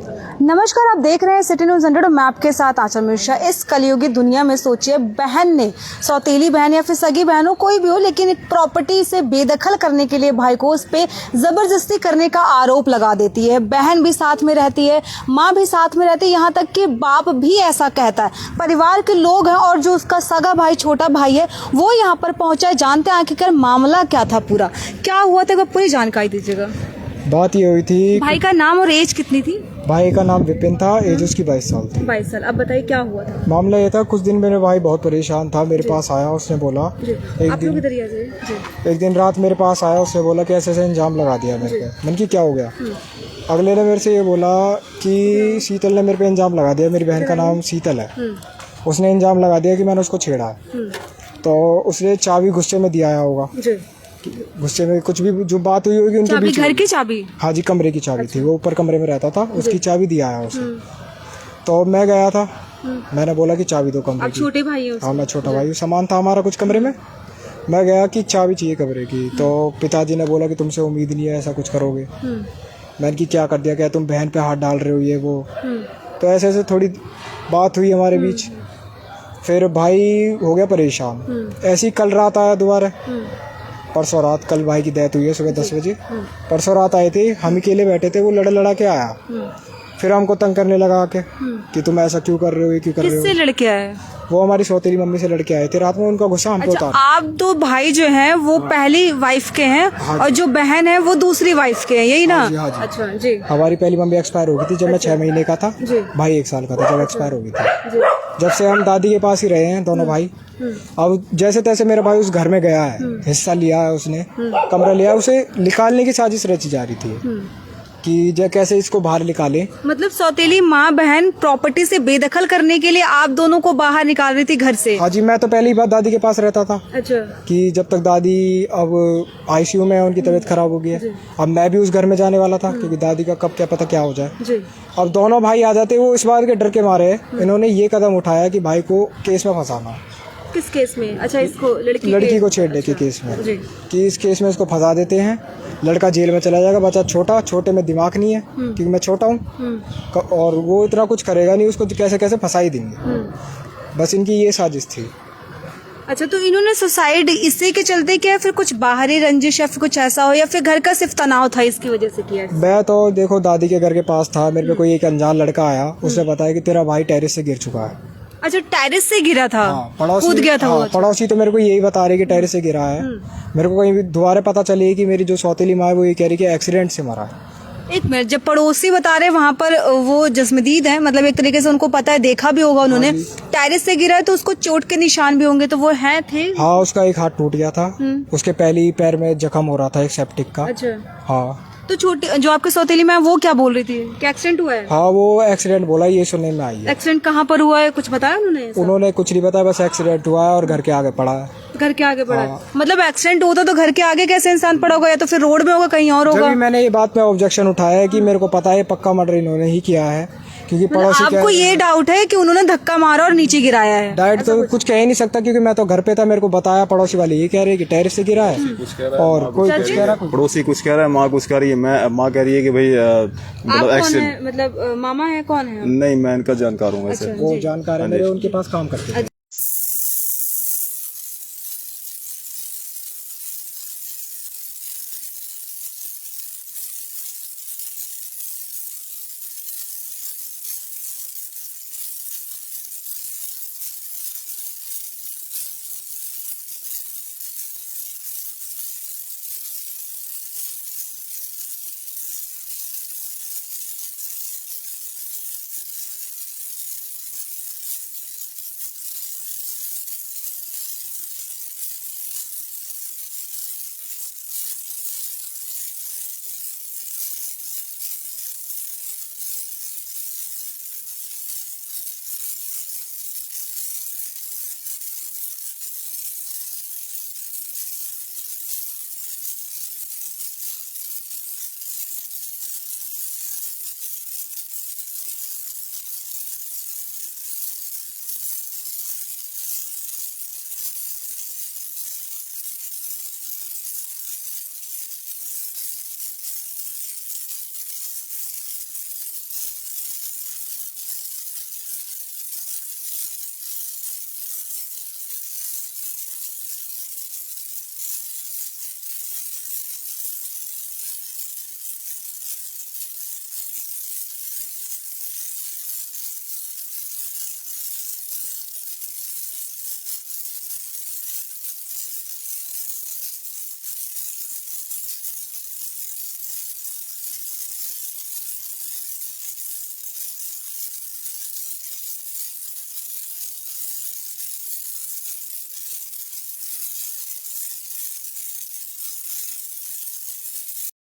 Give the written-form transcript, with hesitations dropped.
नमस्कार, आप देख रहे हैं सिटी न्यूज़ 100 और मैं आपके साथ आंचल मिश्रा। इस कलयुगी दुनिया में सोचिए, बहन ने, सौतेली बहन या फिर सगी बहनों कोई भी हो, लेकिन एक प्रॉपर्टी से बेदखल करने के लिए भाई को उस पे जबरदस्ती करने का आरोप लगा देती है। बहन भी साथ में रहती है, माँ भी साथ में रहती है, यहाँ तक कि बाप भी ऐसा कहता है। परिवार के लोग हैं और जो उसका सगा भाई, छोटा भाई है, वो यहाँ पर पहुंचा है। जानते हैं आखिरकार मामला क्या था, पूरा क्या हुआ था, पूरी जानकारी दीजिएगा। बात ये हुई थी, भाई का नाम और एज कितनी थी? भाई का नाम विपिन था, एज उसकी 22 साल थी। 22 साल। अब बताइए क्या हुआ था। मामला ये था, कुछ दिन मेरे भाई बहुत परेशान था, मेरे पास आया, उसने बोला एक दिन रात मेरे पास आया, उसने बोला कि ऐसे ऐसे इंजाम लगा दिया मेरे पे। मैंने कि क्या हो गया? अगले ने मेरे से ये बोला कि शीतल ने मेरे पे इंजाम लगा दिया, मेरी बहन का नाम शीतल है, उसने इंजाम लगा दिया कि मैंने उसको छेड़ा है। तो उसने चाबी गुस्से में दिया होगा, गुस्से में कुछ भी जो बात हुई होगी उनके बीच। घर की चाबी? हाँ जी, कमरे की चाबी थी, वो ऊपर कमरे में रहता था, उसकी चाबी दिया है उसे। तो मैं गया था, मैंने बोला कि चाबी दो कमरे की। छोटे भाई हो? हाँ, मैं छोटा भाई हूँ। सामान था हमारा कुछ कमरे में, मैं गया कि चाबी चाहिए कमरे की। तो पिताजी ने बोला कि तुमसे उम्मीद नहीं है ऐसा कुछ करोगे। मैंने कि क्या कर दिया, क्या तुम बहन पे हाथ डाल रहे हो, ये वो। तो ऐसे ऐसे थोड़ी बात हुई हमारे बीच। फिर भाई हो गया परेशान। ऐसी कल रात आया दोबारा, परसों रात, कल भाई की डेथ हुई है सुबह 10 बजे। परसों रात आए थे, हम अकेले बैठे थे, वो लड़ा के आया। फिर हमको तंग करने लगा के कि तुम ऐसा क्यों कर रहे हो, ये क्यों कर रहे हो। किससे लड़के आए? वो हमारी सौतेली मम्मी से लड़के आए थे। रात में उनका गुस्सा हमको अच्छा, उतारा। आप दो भाई जो हैं वो पहली वाइफ के हैं, और जो बहन है वो दूसरी वाइफ के हैं, यही ना? हाँ जी। अच्छा जी। हमारी पहली मम्मी एक्सपायर हो गई थी जब मैं 6 महीने का था, भाई 1 साल का था जब एक्सपायर हो गई थी। जब से हम दादी के पास ही रहे हैं दोनों भाई। अब जैसे तैसे मेरा भाई उस घर में गया है, हिस्सा लिया है उसने, कमरा लिया, उसे निकालने की साजिश रची जा रही थी कि जो कैसे इसको बाहर निकाले। मतलब सौतेली माँ बहन प्रॉपर्टी से बेदखल करने के लिए आप दोनों को बाहर निकाल रही थी घर से? हाँ जी, मैं तो पहली बार दादी के पास रहता था। अच्छा। कि जब तक दादी अब आईसीयू में है, उनकी तबीयत खराब हो गई है। अब मैं भी उस घर में जाने वाला था क्योंकि दादी का कब क्या पता क्या हो जाए। अब दोनों भाई आ जाते, वो इस बात के डर के मारे इन्होंने ये कदम उठाया कि भाई को केस में फंसाना। किस केस में? अच्छा, इसको लड़की को छेड़ने के केस में, कि इस केस में इसको फंसा देते हैं, लड़का जेल में चला जाएगा। बच्चा छोटा, छोटे में दिमाग नहीं है क्योंकि मैं छोटा हूँ, और वो इतना कुछ करेगा नहीं, उसको कैसे कैसे फंसा ही देंगे। बस इनकी ये साजिश थी। अच्छा, तो इन्होंने सुसाइड इसी के चलते किया, फिर कुछ बाहरी रंजिश या फिर कुछ ऐसा हो, या फिर घर का सिर्फ तनाव था इसकी वजह से किया? मैं तो देखो दादी के घर के पास था, मेरे पे कोई एक अनजान लड़का आया, उसने बताया कि तेरा भाई टेरेस से गिर चुका है। अच्छा, टेरेस से गिरा था? पड़ोसी कूद गया था? पड़ोसी तो मेरे को यही बता रहे कि टेरेस से गिरा है। मेरे को कहीं भी दोबारा पता चले कि मेरी जो सौतेली माँ है वो ये कह रही कि एक्सीडेंट से मरा है। एक मिनट, जब पड़ोसी बता रहे वहाँ पर वो जस्मदीद है, मतलब एक तरीके से उनको पता है, देखा भी होगा उन्होंने, टेरेस से गिरा है तो उसको चोट के निशान भी होंगे, तो वो है थे? हाँ, उसका एक हाथ टूट गया था, उसके पहले पैर में जख्म हो रहा था एक सेप्टिक का। अच्छा। हाँ। तो छोटी जो आपके सौतेली में वो क्या बोल रही थी, क्या एक्सीडेंट हुआ है? हाँ, वो एक्सीडेंट बोला, ये सुनने में आई है। एक्सीडेंट कहाँ पर हुआ है, कुछ बताया उन्होंने? उन्होंने कुछ नहीं बताया, बस एक्सीडेंट हुआ है और घर के आगे पड़ा है। घर के आगे पड़ा है? मतलब एक्सीडेंट होता तो घर के आगे कैसे इंसान पड़ा होगा, या तो फिर रोड में होगा, कहीं और होगा? मैंने ये बात में ऑब्जेक्शन उठाया है कि मेरे को पता है पक्का मर्डर इन्होंने ही किया है, क्योंकि पड़ोसी आपको ये डाउट है कि उन्होंने धक्का मारा और नीचे गिराया है? डाउट तो कुछ कह ही नहीं सकता क्योंकि मैं तो घर पे था, मेरे को बताया पड़ोसी वाले ये कह रहे हैं कि टेरेस से गिरा है, और कोई कुछ कह रहा है, पड़ोसी कुछ कह रहा है, माँ कुछ कह रही है, माँ कह रही है कि भाई मतलब एक्सीडेंट। मतलब मामा है, कौन है? नहीं, मैं इनका जानकार हूँ वैसे। वो जानकार है मेरे, उनके पास काम करते हैं।